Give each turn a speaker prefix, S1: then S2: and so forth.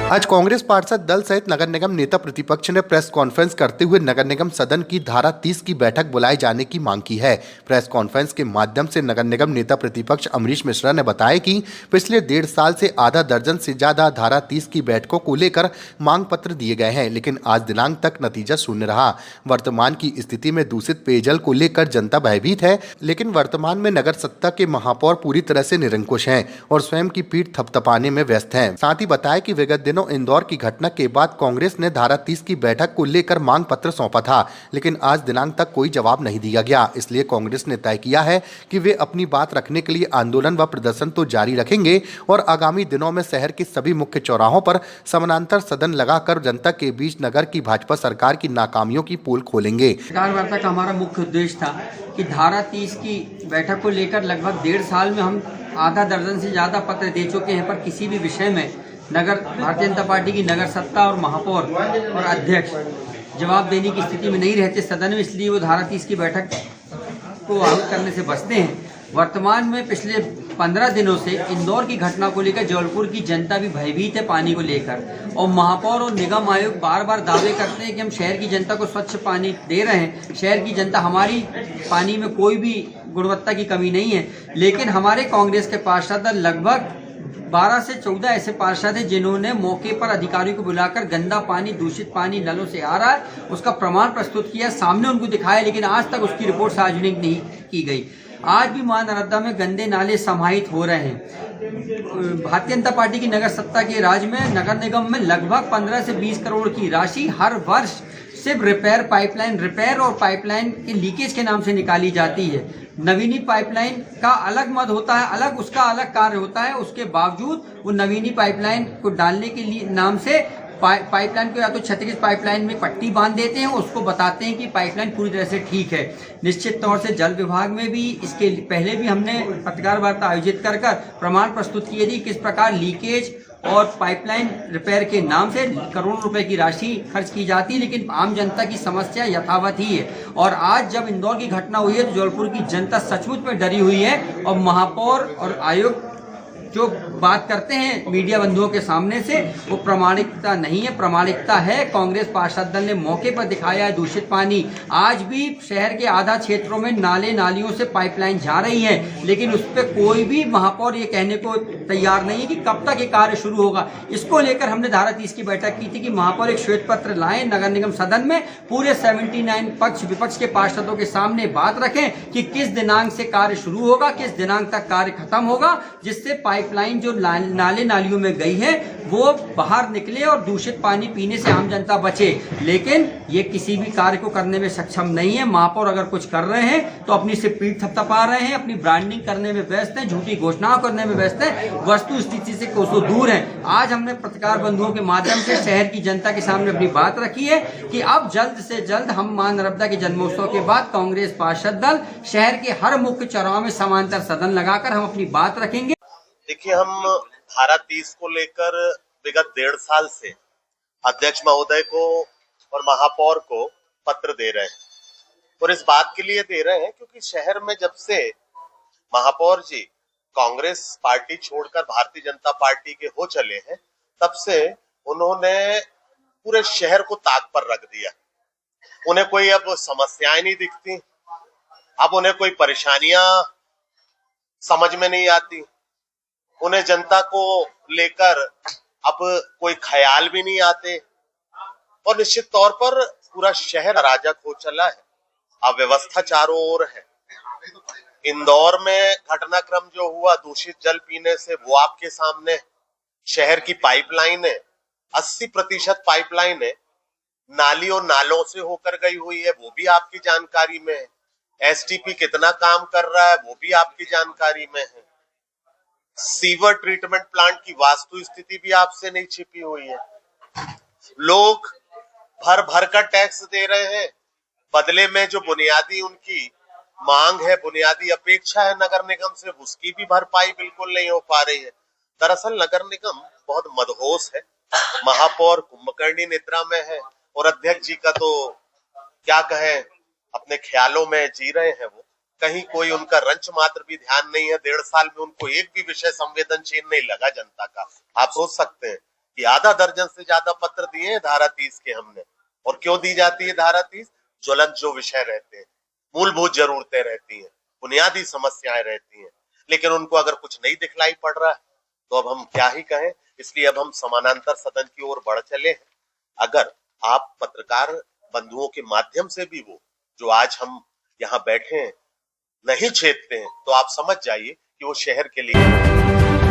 S1: आज कांग्रेस पार्षद दल सहित नगर निगम नेता प्रतिपक्ष ने प्रेस कॉन्फ्रेंस करते हुए नगर निगम सदन की धारा 30 की बैठक बुलाए जाने की मांग की है। प्रेस कॉन्फ्रेंस के माध्यम से नगर निगम नेता प्रतिपक्ष अमरीश मिश्रा ने बताया कि पिछले 1.5 साल से आधा दर्जन से ज्यादा धारा 30 की बैठकों को लेकर मांग पत्र दिए गए हैं, लेकिन आज दिनांक तक नतीजा शून्य रहा। वर्तमान की स्थिति में दूषित पेयजल को लेकर जनता भयभीत है, लेकिन वर्तमान में नगर सत्ता के महापौर पूरी तरह से निरंकुश हैं और स्वयं की पीठ थपथपाने में व्यस्त हैं। साथ ही बताया कि विगत दिनों इंदौर की घटना के बाद कांग्रेस ने धारा 30 की बैठक को लेकर मांग पत्र सौंपा था, लेकिन आज दिनांक तक कोई जवाब नहीं दिया गया। इसलिए कांग्रेस ने तय किया है कि वे अपनी बात रखने के लिए आंदोलन व प्रदर्शन तो जारी रखेंगे और आगामी दिनों में शहर के सभी मुख्य चौराहों पर समानांतर सदन लगाकर जनता के बीच नगर की भाजपा सरकार की नाकामियों की पोल खोलेंगे।
S2: वार्ता का हमारा मुख्य उद्देश्य था कि धारा 30 की बैठक को लेकर लगभग 1.5 साल में हम आधा दर्जन से ज्यादा पत्र दे चुके हैं, पर किसी भी विषय में नगर भारतीय जनता पार्टी की नगर सत्ता और महापौर और अध्यक्ष जवाब देने की स्थिति में नहीं रहते सदन में, इसलिए वो धारा 30 की बैठक को आहूत करने से बचते हैं। वर्तमान में पिछले 15 दिनों से इंदौर की घटना को लेकर जबलपुर की जनता भी भयभीत है पानी को लेकर, और महापौर और निगम आयोग बार बार दावे करते हैं कि हम शहर की जनता को स्वच्छ पानी दे रहे हैं, शहर की जनता, हमारी पानी में कोई भी गुणवत्ता की कमी नहीं है। लेकिन हमारे कांग्रेस के पार्षद लगभग 12 से 14 ऐसे पार्षद हैं जिन्होंने मौके पर अधिकारियों को बुलाकर गंदा पानी, दूषित पानी नलों से आ रहा है उसका प्रमाण प्रस्तुत किया, सामने उनको दिखाया, लेकिन आज तक उसकी रिपोर्ट सार्वजनिक नहीं की गई। आज भी महानर्मदा में गंदे नाले समाहित हो रहे हैं। भारतीय जनता पार्टी की नगर सत्ता के राज में नगर निगम में लगभग 15 से 20 करोड़ की राशि हर वर्ष सिर्फ रिपेयर और पाइपलाइन के लीकेज के नाम से निकाली जाती है। नवीनी पाइपलाइन का अलग मद होता है, उसका अलग कार्य होता है, उसके बावजूद वो नवीनी पाइपलाइन को डालने के लिए नाम से पाइपलाइन को या तो क्षतिग्रस्त पाइपलाइन में पट्टी बांध देते हैं, उसको बताते हैं कि पाइपलाइन पूरी तरह से ठीक है। निश्चित तौर से जल विभाग में भी इसके पहले भी हमने पत्रकार वार्ता आयोजित कर प्रमाण प्रस्तुत किए थे किस प्रकार लीकेज और पाइपलाइन रिपेयर के नाम से करोड़ों रुपए की राशि खर्च की जाती है, लेकिन आम जनता की समस्या यथावत ही है। और आज जब इंदौर की घटना हुई है तो जबलपुर की जनता सचमुच में डरी हुई है, और महापौर और आयोग जो बात करते हैं मीडिया बंधुओं के सामने से वो प्रामाणिकता नहीं है। प्रामाणिकता है कांग्रेस पार्षद दल ने मौके पर दिखाया है दूषित पानी। आज भी शहर के आधा क्षेत्रों में नाले नालियों से पाइपलाइन जा रही है, लेकिन उस पर कोई भी महापौर ये कहने को तैयार नहीं है कि कब तक ये कार्य शुरू होगा। इसको लेकर हमने धारा 30 की बैठक की थी कि महापौर एक श्वेत पत्र लाएं, नगर निगम सदन में पूरे 79 पक्ष विपक्ष के पार्षदों के सामने बात रखें कि किस दिनांक से कार्य शुरू होगा, किस दिनांक तक कार्य खत्म होगा, जिससे पाइपलाइन जो नाले नालियों में गई है वो बाहर निकले और दूषित पानी पीने से आम जनता बचे। लेकिन ये किसी भी कार्य को करने में सक्षम नहीं है। महापौर अगर कुछ कर रहे हैं तो अपनी से पीठ थपथपा रहे हैं, अपनी ब्रांडिंग करने में व्यस्त हैं, झूठी घोषणाओं करने में व्यस्त हैं, वस्तु स्थिति से कोसों दूर हैं। आज हमने पत्रकार बंधुओं के माध्यम से शहर की जनता के सामने अपनी बात रखी है कि अब जल्द से जल्द हम मां नर्मदा के जन्मोत्सव के बाद कांग्रेस पार्षद दल शहर के हर मुख्य चौराहों में समांतर सदन लगाकर हम अपनी बात रखेंगे।
S3: देखिए, हम धारा 30 को लेकर विगत 1.5 साल से अध्यक्ष महोदय को और महापौर को पत्र दे रहे हैं, और इस बात के लिए दे रहे हैं क्योंकि शहर में जब से महापौर जी कांग्रेस पार्टी छोड़कर भारतीय जनता पार्टी के हो चले हैं, तब से उन्होंने पूरे शहर को ताक पर रख दिया। उन्हें कोई अब समस्याएं नहीं दिखती, अब उन्हें कोई परेशानियां समझ में नहीं आती, उन्हें जनता को लेकर अब कोई ख्याल भी नहीं आते, और निश्चित तौर पर पूरा शहर अराजक हो चला है। अव्यवस्था चारों ओर है। इंदौर में घटनाक्रम जो हुआ दूषित जल पीने से, वो आपके सामने। शहर की पाइपलाइन है, 80% पाइपलाइन है नालियों नालों से होकर गई हुई है, वो भी आपकी जानकारी में है। एसटीपी कितना काम कर रहा है वो भी आपकी जानकारी में है। सीवर ट्रीटमेंट प्लांट की वास्तु स्थिति भी आपसे नहीं छिपी हुई है। लोग भर भर कर टैक्स दे रहे हैं, बदले में जो बुनियादी उनकी मांग है, बुनियादी अपेक्षा है नगर निगम से, उसकी भी भरपाई बिल्कुल नहीं हो पा रही है। दरअसल नगर निगम बहुत मदहोश है, महापौर कुंभकर्णी निद्रा में है, और अध्यक्ष जी का तो क्या कहें, अपने ख्यालों में जी रहे हैं। वो कहीं कोई उनका रंच मात्र भी ध्यान नहीं है। 1.5 साल में उनको एक भी विषय संवेदनशील नहीं लगा जनता का। आप सोच सकते हैं कि आधा दर्जन से ज्यादा पत्र दिए हैं धारा 30 के हमने। और क्यों दी जाती है धारा 30? ज्वलंत जो विषय रहते हैं, मूलभूत जरूरतें रहती हैं, बुनियादी समस्याएं रहती हैं, लेकिन उनको अगर कुछ नहीं दिखलाई पड़ रहा है तो अब हम क्या ही कहें। इसलिए अब हम समानांतर सदन की ओर बढ़ चले हैं। अगर आप पत्रकार बंधुओं के माध्यम से भी वो जो आज हम यहाँ बैठे हैं नहीं छेदते हैं तो आप समझ जाइए कि वो शहर के लिए